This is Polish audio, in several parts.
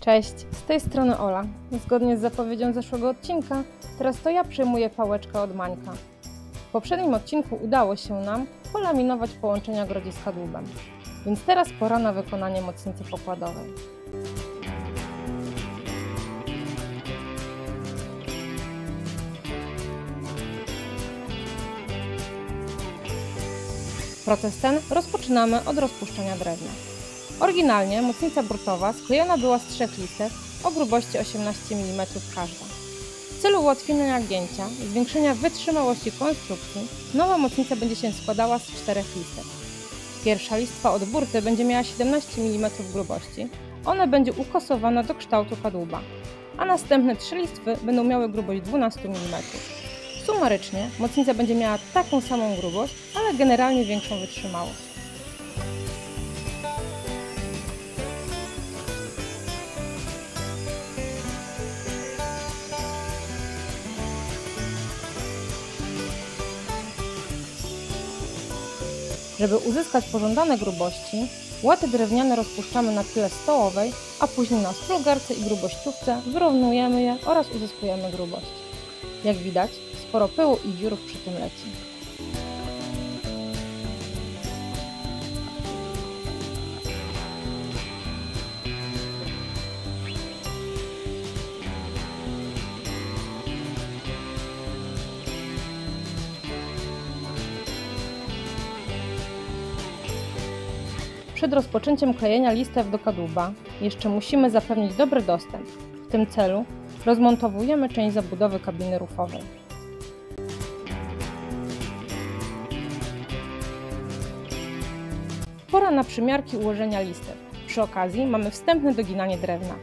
Cześć, z tej strony Ola. Zgodnie z zapowiedzią zeszłego odcinka, teraz to ja przejmuję pałeczkę od Mańka. W poprzednim odcinku udało się nam polaminować połączenia grodziska dłubem, więc teraz pora na wykonanie mocnicy pokładowej. Proces ten rozpoczynamy od rozpuszczenia drewna. Oryginalnie mocnica brutowa sklejona była z 3 listew o grubości 18 mm każda. W celu ułatwienia gięcia i zwiększenia wytrzymałości konstrukcji, nowa mocnica będzie się składała z 4 listew. Pierwsza listwa od burty będzie miała 17 mm grubości, ona będzie ukosowana do kształtu kadłuba, a następne 3 listwy będą miały grubość 12 mm. Sumarycznie mocnica będzie miała taką samą grubość, ale generalnie większą wytrzymałość. Żeby uzyskać pożądane grubości, łaty drewniane rozpuszczamy na tyle stołowej, a później na splugarce i grubościówce wyrównujemy je oraz uzyskujemy grubość. Jak widać, sporo pyłu i dziurów przy tym leci. Przed rozpoczęciem klejenia listew do kadłuba jeszcze musimy zapewnić dobry dostęp. W tym celu rozmontowujemy część zabudowy kabiny rufowej. Pora na przymiarki ułożenia listew. Przy okazji mamy wstępne doginanie drewna.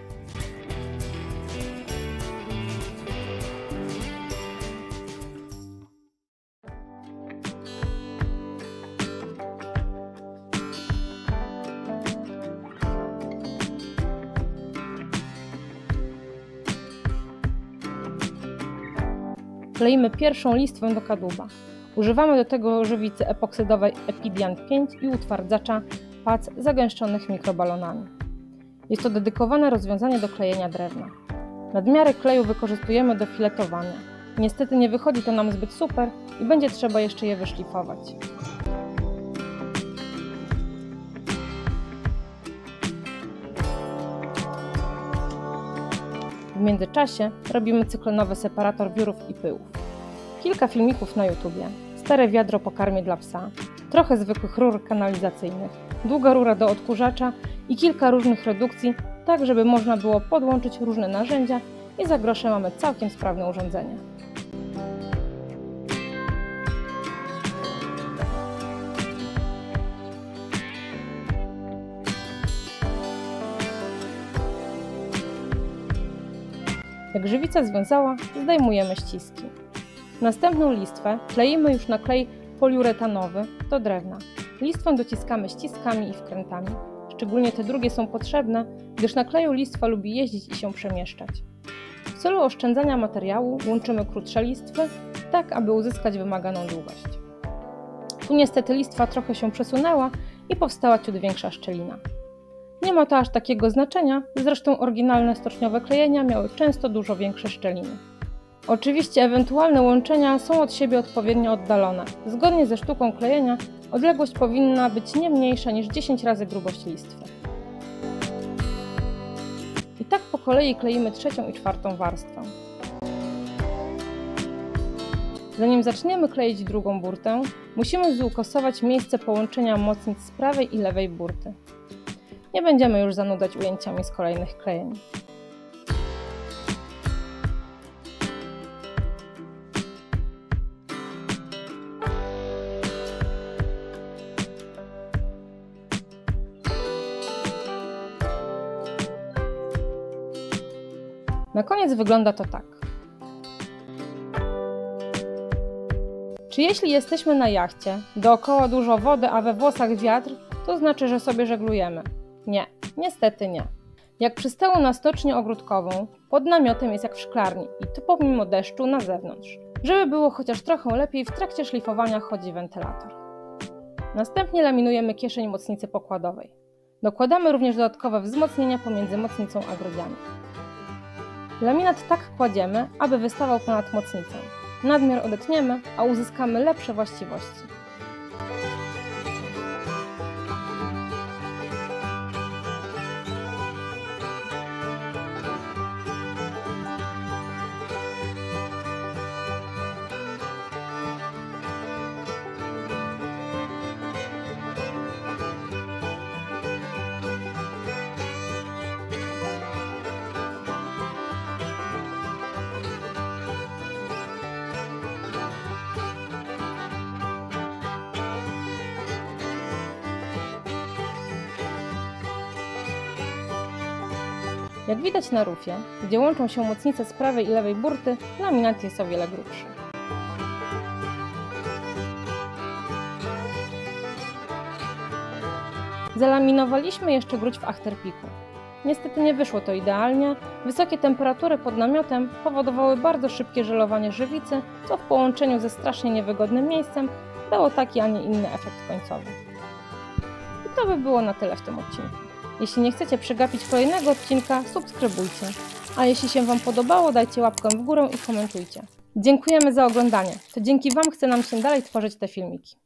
Kleimy pierwszą listwę do kadłuba. Używamy do tego żywicy epoksydowej Epidian 5 i utwardzacza pac zagęszczonych mikrobalonami. Jest to dedykowane rozwiązanie do klejenia drewna. Nadmiary kleju wykorzystujemy do filetowania. Niestety nie wychodzi to nam zbyt super i będzie trzeba jeszcze je wyszlifować. W międzyczasie robimy cyklonowy separator wiórów i pyłów. Kilka filmików na YouTubie, stare wiadro po karmie dla psa, trochę zwykłych rur kanalizacyjnych, długa rura do odkurzacza i kilka różnych redukcji, tak żeby można było podłączyć różne narzędzia i za grosze mamy całkiem sprawne urządzenie. Jak żywica związała, zdejmujemy ściski. Następną listwę kleimy już na klej poliuretanowy do drewna. Listwę dociskamy ściskami i wkrętami. Szczególnie te drugie są potrzebne, gdyż na kleju listwa lubi jeździć i się przemieszczać. W celu oszczędzania materiału łączymy krótsze listwy, tak aby uzyskać wymaganą długość. Tu niestety listwa trochę się przesunęła i powstała ciut większa szczelina. Nie ma to aż takiego znaczenia, zresztą oryginalne stoczniowe klejenia miały często dużo większe szczeliny. Oczywiście ewentualne łączenia są od siebie odpowiednio oddalone. Zgodnie ze sztuką klejenia odległość powinna być nie mniejsza niż 10 razy grubość listwy. I tak po kolei kleimy trzecią i czwartą warstwę. Zanim zaczniemy kleić drugą burtę, musimy zukosować miejsce połączenia mocnic z prawej i lewej burty. Nie będziemy już zanudzać ujęciami z kolejnych klejeń. Na koniec wygląda to tak. Czy jeśli jesteśmy na jachcie, dookoła dużo wody, a we włosach wiatr, to znaczy, że sobie żeglujemy? Nie, niestety nie. Jak przystało na stocznię ogródkową, pod namiotem jest jak w szklarni i to pomimo deszczu na zewnątrz. Żeby było chociaż trochę lepiej, w trakcie szlifowania chodzi wentylator. Następnie laminujemy kieszeń mocnicy pokładowej. Dokładamy również dodatkowe wzmocnienia pomiędzy mocnicą a grodziami. Laminat tak kładziemy, aby wystawał ponad mocnicę. Nadmiar odetniemy, a uzyskamy lepsze właściwości. Jak widać na rufie, gdzie łączą się mocnice z prawej i lewej burty, laminat jest o wiele grubszy. Zalaminowaliśmy jeszcze grudź w afterpiku. Niestety nie wyszło to idealnie. Wysokie temperatury pod namiotem powodowały bardzo szybkie żelowanie żywicy, co w połączeniu ze strasznie niewygodnym miejscem dało taki, a nie inny efekt końcowy. I to by było na tyle w tym odcinku. Jeśli nie chcecie przegapić kolejnego odcinka, subskrybujcie. A jeśli się Wam podobało, dajcie łapkę w górę i komentujcie. Dziękujemy za oglądanie. To dzięki Wam chce nam się dalej tworzyć te filmiki.